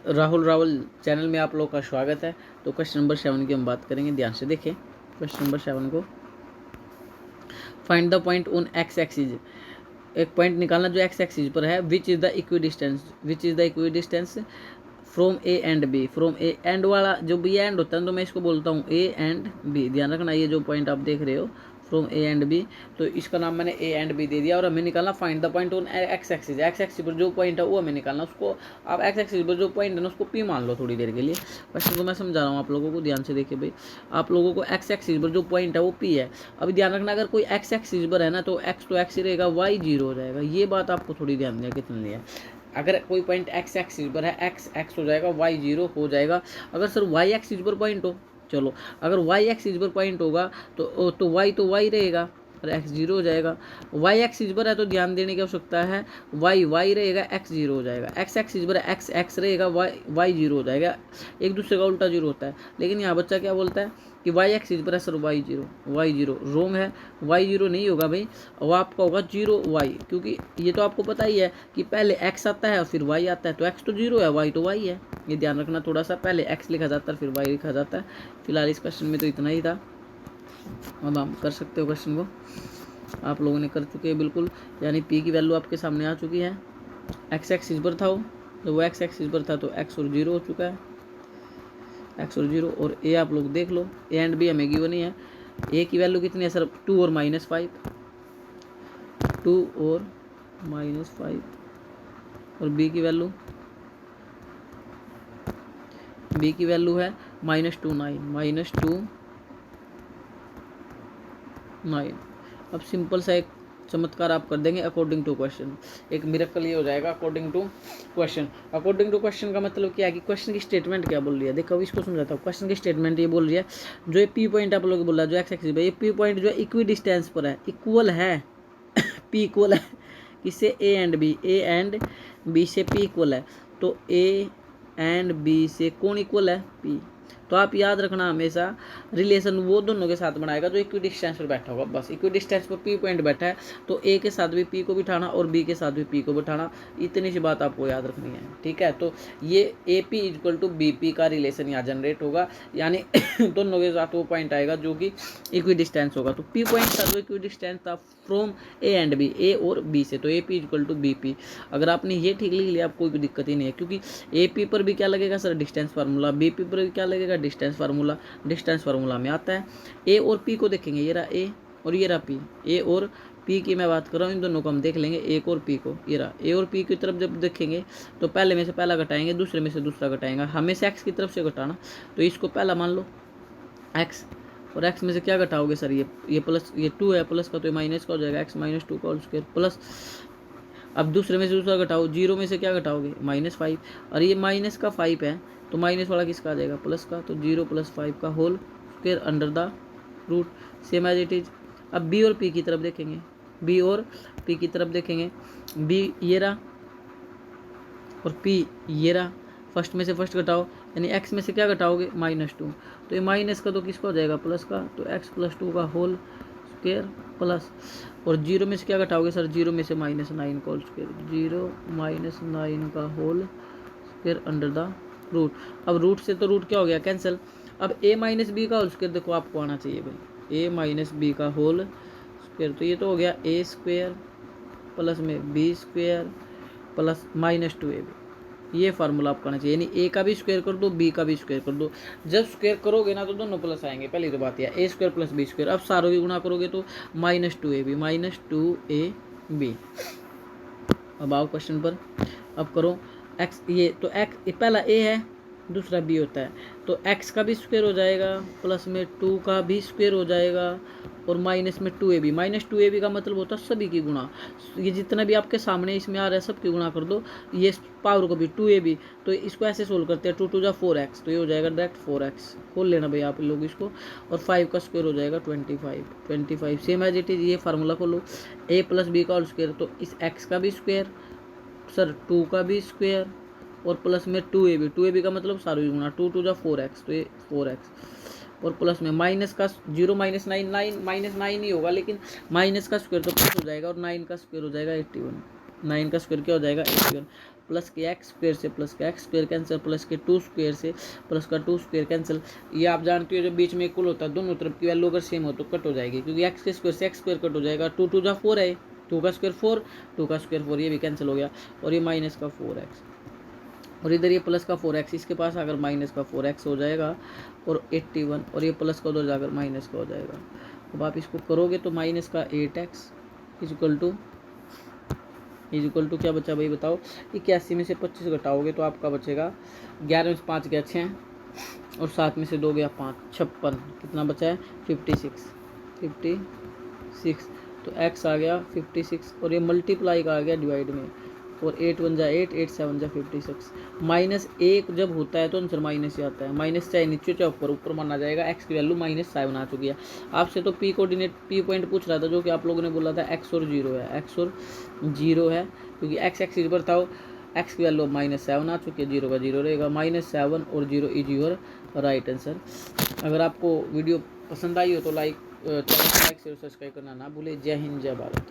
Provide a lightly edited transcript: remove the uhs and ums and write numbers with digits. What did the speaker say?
Rahul Rawal channel में आप लोग का स्वागत है। तो क्वेश्चन नंबर 7 की हम बात करेंगे, ध्यान से देखें क्वेश्चन नंबर 7 को। Find the point on X axis, एक पॉइंट निकालना जो एक्स एक्सिस पर है। Which is the equidistance from A and B. From A and वाला जो बी एंड होता है तो मैं इसको बोलता हूँ ए एंड बी। ध्यान रखना, ये जो पॉइंट आप देख रहे हो फ्रॉम ए एंड बी, तो इसका नाम मैंने ए एंड बी दे दिया। और हमें निकालना find the point on X axis. X axis पर जो पॉइंट है वो हमें निकालना, उसको आप एक्स एक्सिस पर जो पॉइंट है ना उसको पी मान लो थोड़ी देर के लिए। क्वेश्चन को मैं समझा रहा हूँ आप लोगों को, ध्यान से देखिए भाई। आप लोगों को एक्स एक्सिस पर जो पॉइंट है वो पी है। अभी ध्यान रखना, अगर कोई एक्स एक्सिस पर है ना तो एक्स ही रहेगा, वाई जीरो हो जाएगा। ये बात आपको थोड़ी ध्यान देना कितनी है। अगर कोई पॉइंट एक्स एक्सिस पर है, एक्स हो जाएगा, वाई जीरो हो जाएगा। अगर सर वाई एक्सिस पर पॉइंट हो, चलो अगर वाई एक्सिस पर पॉइंट होगा तो वाई रहेगा और एक्स जीरो हो जाएगा। वाई एक्सिस पर है तो ध्यान देने की आवश्यकता है, वाई रहेगा, एक्स जीरो हो जाएगा। एक्स एक्सिस पर एक्स रहेगा, वाई जीरो हो जाएगा। एक दूसरे का उल्टा जीरो होता है। लेकिन यहाँ बच्चा क्या बोलता है कि वाई एक्सिस पर है सर वाई जीरो रोंग है। वाई जीरो नहीं होगा भाई, वो आपका होगा जीरो वाई, क्योंकि ये तो आपको पता ही है कि पहले एक्स आता है और फिर वाई आता है। तो एक्स तो जीरो है, वाई तो वाई है। ये ध्यान रखना थोड़ा सा, पहले एक्स लिखा जाता है फिर वाई लिखा जाता है। फिलहाल इस क्वेश्चन में तो इतना ही था। अब हम कर सकते हो क्वेश्चन को, आप लोगों ने कर चुके हैं बिल्कुल। यानी पी की वैल्यू आपके सामने आ चुकी है। एक्स एक्सिस पर था वो, तो वो एक्स एक्सिस पर था तो एक्स और जीरो हो चुका है, एक्स और जीरो। और ए आप लोग देख लो, ए एंड बी हमें गिवन नहीं है। ए की वैल्यू कितनी है सर, 2 और -5, 2 और -5। और बी की वैल्यू है -2 9। अब सिंपल सा एक चमत्कार आप कर देंगे अकॉर्डिंग टू क्वेश्चन। एक मिरेकल ये हो जाएगा according to question. According to question का मतलब क्या है कि क्वेश्चन की स्टेटमेंट क्या बोल रही है। देखो अब इसको समझाता हूँ। क्वेश्चन की स्टेटमेंट ये बोल रही है, जो ये पी पॉइंट आप लोग बोला जो एक्स एक्सिस पे, ये पी पॉइंट जो इक्वी डिस्टेंस पर है, इक्वल है पी इक्वल है किससे, ए एंड बी से पी इक्वल है। तो ए एंड बी से कौन इक्वल है, पी। तो आप याद रखना हमेशा रिलेशन वो दोनों के साथ बनाएगा जो इक्वी डिस्टेंस पर बैठा होगा। बस इक्वी डिस्टेंस पर पी पॉइंट बैठा है तो ए के साथ भी पी को बिठाना और बी के साथ भी पी को बिठाना। इतनी सी बात आपको याद रखनी है, ठीक है। तो ये A P equal to B P का रिलेशन यहाँ जनरेट होगा, यानी दोनों के साथ वो पॉइंट आएगा जो कि इक्वी डिस्टेंस होगा। तो पी पॉइंट था जो इक्वी डिस्टेंस था from A and B, A और बी से। तो A P equal to B P. अगर आपने ये ठीक लिख लिया, आप कोई भी दिक्कत ही नहीं है, क्योंकि ए पी पर भी क्या लगेगा sir, distance formula. B P पर भी क्या लगेगा, डिस्टेंस फार्मूला में आता है। ए और पी को देखेंगे, ये रहा ए और ये रहा पी। ए और पी की मैं बात कर रहा हूँ, इन दोनों को हम देख लेंगे, एक और पी को। ये रहा ए और पी की तरफ जब देखेंगे तो पहले में से पहला घटाएंगे, दूसरे में से दूसरा घटाएंगे, हमेशा एक्स की तरफ से घटाना। तो इसको पहला मान लो एक्स, और एक्स में से क्या घटाओगे सर, ये प्लस, ये 2 है, प्लस का तो ये माइनस का हो जाएगा, एक्स -2 का होल स्क्वायर प्लस। अब दूसरे में से दूसरा घटाओ, जीरो में से क्या घटाओगे, -5। और ये माइनस का 5 है तो माइनस वाला किसका आ जाएगा, प्लस का। तो 0 + 5 का whole square under the root, same as it is. अब बी और पी की तरफ देखेंगे, बी ये रहा और पी ये रहा। फर्स्ट में से फर्स्ट घटाओ, यानी एक्स में से क्या घटाओगे, -2। तो ये माइनस का तो किसका हो जाएगा, प्लस का। तो x + 2 का होल स्क्वायर प्लस। और जीरो में से क्या घटाओगे सर, जीरो में से -9 का होल स्क्वायर, 0 - 9 का whole square under the root. अब रूट से तो रूट क्या हो गया, कैंसिल। अब a - b का होल स्क्वायर देखो आपको आना चाहिए भाई, a - b का होल स्क्वायर। तो ये तो हो गया a² प्लस में b² प्लस -2ab। ये फार्मूला आपका आना चाहिए, यानी ए का भी स्क्वायर कर दो, बी का भी स्क्वायर कर दो। जब स्क्वायर करोगे ना तो दोनों प्लस आएंगे, पहली तो बात यह, a² + b²। अब सारों की गुणा करोगे तो -2ab। अब आओ क्वेश्चन पर, अब करो एक्स, ये तो एक्स पहला ए है, दूसरा बी होता है, तो एक्स का भी स्क्वायर हो जाएगा, प्लस में 2 का भी स्क्वायर हो जाएगा, और माइनस में 2ab। -2ab का मतलब होता है सभी की गुणा। ये जितना भी आपके सामने इसमें आ रहा है सबकी गुणा कर दो, ये पावर को भी 2ab। तो इसको ऐसे सोल्व करते हैं, 2 × 2 = 4x, तो ये हो जाएगा डायरेक्ट 4x। खोल लेना भाई आप लोग इसको, और 5 का स्क्वायर हो जाएगा 25। सेम एज इट इज ये फार्मूला खोलो, a + b का होल स्क्वायर, तो इस x का भी स्क्वायर सर, 2 का भी स्क्वायर और प्लस में 2ab का मतलब सारी गुणा, 2 × 2 = 4x, तो ये 4x। और प्लस में माइनस का 0 - 9 ही होगा, लेकिन माइनस का स्क्वायर तो प्लस हो जाएगा, और 9 का स्क्वायर हो जाएगा 81। 9 का स्क्वायर क्या हो जाएगा, 81। प्लस के एक्स स्क्वायर से प्लस का एक्स स्क्वायर कैंसिल, प्लस के 2 स्क्वायर से प्लस का 2 स्क्वायर कैंसिल। ये आप जानते हो जब बीच में इक्वल होता है दोनों तरफ की वैल्यू अगर सेम हो तो कट हो जाएगी, क्योंकि एक्स के स्क्वायर से एक्स स्क्वायर कट हो जाएगा। 2 2 जा 4 है, 2 का स्क्वायर 4, 2 का स्क्वायर 4, ये भी कैंसिल हो गया। और ये माइनस का 4x और इधर ये प्लस का 4x, इसके पास अगर माइनस का 4x हो जाएगा और 81, और ये प्लस का उधर जाकर माइनस का हो जाएगा। अब आप इसको करोगे तो माइनस का 8x इक्वल टू क्या बचा भाई बताओ। 81 में से 25 घटाओगे तो आपका बचेगा 11 में से 5 गया 6 और 7 में से 2 गया 5, 56। कितना बचा है 56। तो x आ गया 56 और ये मल्टीप्लाई का आ गया डिवाइड में, और 8 1 जा 8, 8 7 जा 56। -1 जब होता है तो आंसर माइनस ही आता है। माइनस चाहे नीचे चाहे ऊपर माना जाएगा। x की वैल्यू -7 आ चुकी है। आपसे तो p कोऑर्डिनेट p पॉइंट पूछ रहा था, जो कि आप लोगों ने बोला था x और 0 है, x और 0 है, क्योंकि x एक्सिस पर था। x की वैल्यू -7 आ चुकी है, 0 का 0 रहेगा। -7 और 0 इज योर राइट आंसर। अगर आपको वीडियो पसंद आई हो तो चैनल को लाइक शेयर सब्सक्राइब करना ना भूले। जय हिंद, जय भारत।